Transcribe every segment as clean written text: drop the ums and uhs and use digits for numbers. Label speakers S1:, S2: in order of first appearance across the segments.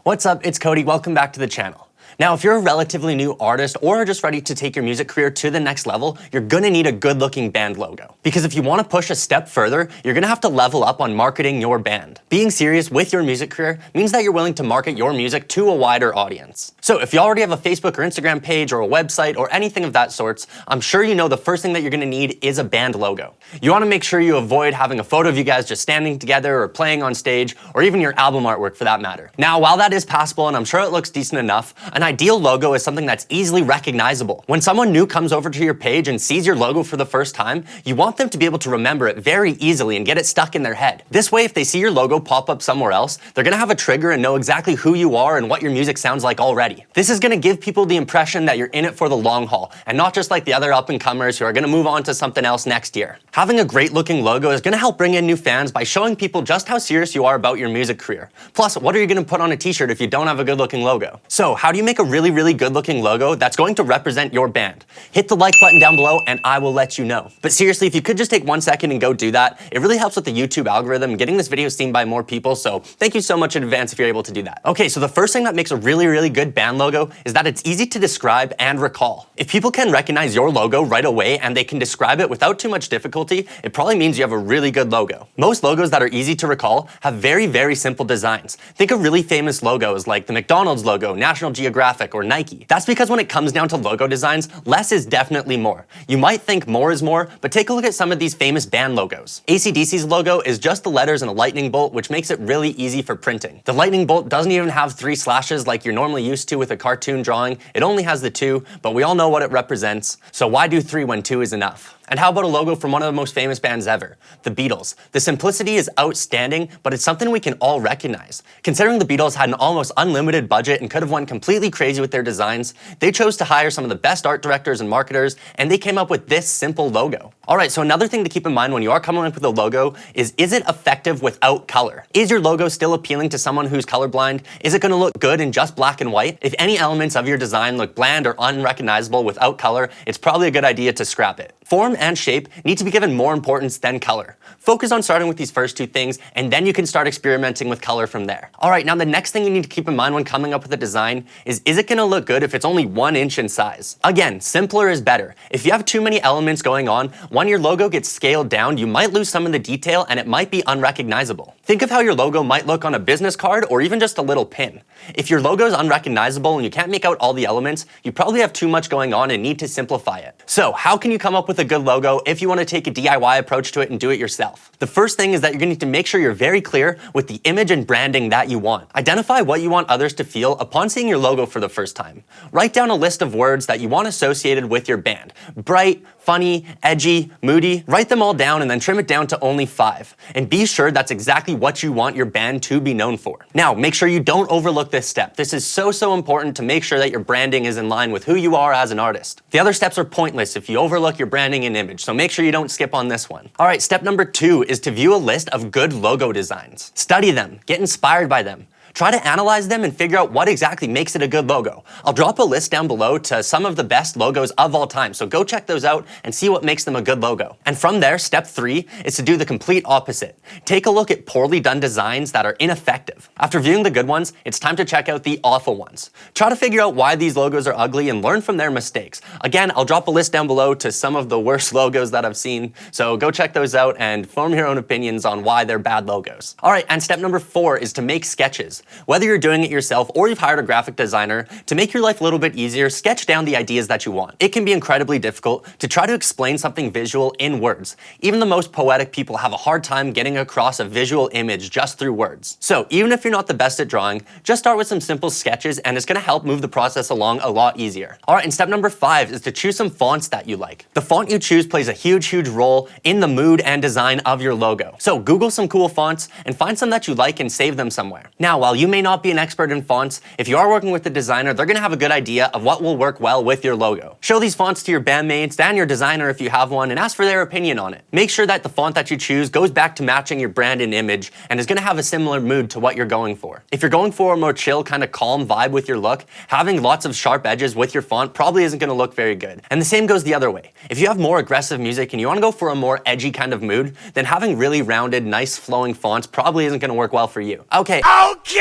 S1: What's up, it's Cody, welcome back to the channel. Now, if you're a relatively new artist or are just ready to take your music career to the next level, you're gonna need a good-looking band logo. Because if you wanna push a step further, you're gonna have to level up on marketing your band. Being serious with your music career means that you're willing to market your music to a wider audience. So if you already have a Facebook or Instagram page or a website or anything of that sorts, I'm sure you know the first thing that you're gonna need is a band logo. You wanna make sure you avoid having a photo of you guys just standing together or playing on stage, or even your album artwork for that matter. Now, while that is possible and I'm sure it looks decent enough, an ideal logo is something that's easily recognizable. When someone new comes over to your page and sees your logo for the first time, you want them to be able to remember it very easily and get it stuck in their head. This way, if they see your logo pop up somewhere else, they're gonna have a trigger and know exactly who you are and what your music sounds like already. This is gonna give people the impression that you're in it for the long haul, and not just like the other up-and-comers who are gonna move on to something else next year. Having a great looking logo is gonna help bring in new fans by showing people just how serious you are about your music career. Plus, what are you gonna put on a t-shirt if you don't have a good looking logo? So, how do you make a really good looking logo that's going to represent your band? Hit the like button down below and I will let you know. But seriously, if you could just take 1 second and go do that, it really helps with the YouTube algorithm and getting this video seen by more people, so thank you so much in advance if you're able to do that. Okay, so the first thing that makes a really good band logo is that it's easy to describe and recall. If people can recognize your logo right away and they can describe it without too much difficulty, it probably means you have a really good logo. Most logos that are easy to recall have very simple designs. Think of really famous logos like the McDonald's logo, National Geographic, or Nike. That's because when it comes down to logo designs, less is definitely more. You might think more is more, but take a look at some of these famous band logos. AC/DC's logo is just the letters and a lightning bolt, which makes it really easy for printing. The lightning bolt doesn't even have 3 slashes like you're normally used to with a cartoon drawing. It only has the 2, but we all know what it represents, so why do 3 when 2 is enough? And how about a logo from one of the most famous bands ever, the Beatles? The simplicity is outstanding, but it's something we can all recognize. Considering the Beatles had an almost unlimited budget and could have went completely crazy with their designs, they chose to hire some of the best art directors and marketers, and they came up with this simple logo. Alright, so another thing to keep in mind when you are coming up with a logo is it effective without color? Is your logo still appealing to someone who's colorblind? Is it going to look good in just black and white? If any elements of your design look bland or unrecognizable without color, it's probably a good idea to scrap it. Form and shape need to be given more importance than color. Focus on starting with these first 2 things, and then you can start experimenting with color from there. Alright, now the next thing you need to keep in mind when coming up with a design is it going to look good if it's only 1 inch in size? Again, simpler is better. If you have too many elements going on, when your logo gets scaled down, you might lose some of the detail and it might be unrecognizable. Think of how your logo might look on a business card or even just a little pin. If your logo is unrecognizable and you can't make out all the elements, you probably have too much going on and need to simplify it. So, how can you come up with a good logo if you want to take a DIY approach to it and do it yourself? The first thing is that you're going to need to make sure you're very clear with the image and branding that you want. Identify what you want others to feel upon seeing your logo for the first time. Write down a list of words that you want associated with your band. Bright, funny, edgy, moody. Write them all down and then trim it down to only 5. And be sure that's exactly what you want your band to be known for. Now, make sure you don't overlook this step. This is so important to make sure that your branding is in line with who you are as an artist. The other steps are pointless if you overlook your branding and image, so make sure you don't skip on this one. Alright, step number 2 is to view a list of good logo designs. Study them, get inspired by them. Try to analyze them and figure out what exactly makes it a good logo. I'll drop a list down below to some of the best logos of all time, so go check those out and see what makes them a good logo. And from there, step 3 is to do the complete opposite. Take a look at poorly done designs that are ineffective. After viewing the good ones, it's time to check out the awful ones. Try to figure out why these logos are ugly and learn from their mistakes. Again, I'll drop a list down below to some of the worst logos that I've seen, so go check those out and form your own opinions on why they're bad logos. Alright, and step number 4 is to make sketches. Whether you're doing it yourself or you've hired a graphic designer, to make your life a little bit easier, sketch down the ideas that you want. It can be incredibly difficult to try to explain something visual in words. Even the most poetic people have a hard time getting across a visual image just through words. So even if you're not the best at drawing, just start with some simple sketches and it's going to help move the process along a lot easier. Alright, and step number 5 is to choose some fonts that you like. The font you choose plays a huge role in the mood and design of your logo. So Google some cool fonts and find some that you like and save them somewhere. Now, while you may not be an expert in fonts, if you are working with a designer, they're going to have a good idea of what will work well with your logo. Show these fonts to your bandmates and your designer if you have one and ask for their opinion on it. Make sure that the font that you choose goes back to matching your brand and image and is going to have a similar mood to what you're going for. If you're going for a more chill, kind of calm vibe with your look, having lots of sharp edges with your font probably isn't going to look very good. And the same goes the other way. If you have more aggressive music and you want to go for a more edgy kind of mood, then having really rounded, nice flowing fonts probably isn't going to work well for you. Okay.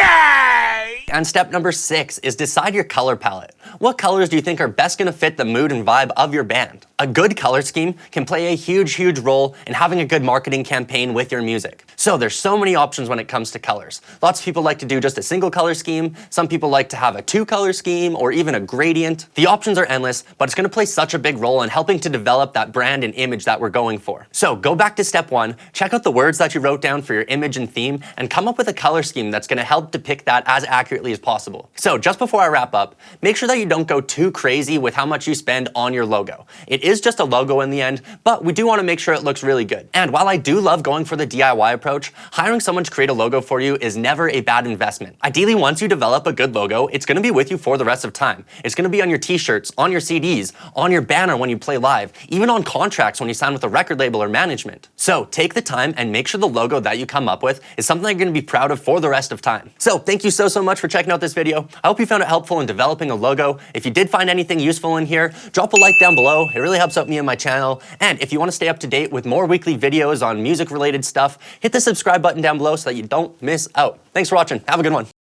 S2: Yay!
S1: And step number 6 is decide your color palette. What colors do you think are best going to fit the mood and vibe of your band? A good color scheme can play a huge role in having a good marketing campaign with your music. So there's so many options when it comes to colors. Lots of people like to do just a single color scheme. Some people like to have a 2-color scheme or even a gradient. The options are endless, but it's going to play such a big role in helping to develop that brand and image that we're going for. So go back to step 1, check out the words that you wrote down for your image and theme, and come up with a color scheme that's going to help depict that as accurately as possible. So just before I wrap up, make sure that you don't go too crazy with how much you spend on your logo. It is just a logo in the end, but we do want to make sure it looks really good. And while I do love going for the DIY approach, hiring someone to create a logo for you is never a bad investment. Ideally, once you develop a good logo, it's going to be with you for the rest of time. It's going to be on your t-shirts, on your CDs, on your banner when you play live, even on contracts when you sign with a record label or management. So take the time and make sure the logo that you come up with is something that you're going to be proud of for the rest of time. So thank you so much for checking out this video. I hope you found it helpful in developing a logo. If you did find anything useful in here, drop a like down below. It really helps out me and my channel. And if you want to stay up to date with more weekly videos on music related stuff, hit the subscribe button down below so that you don't miss out. Thanks for watching. Have a good one.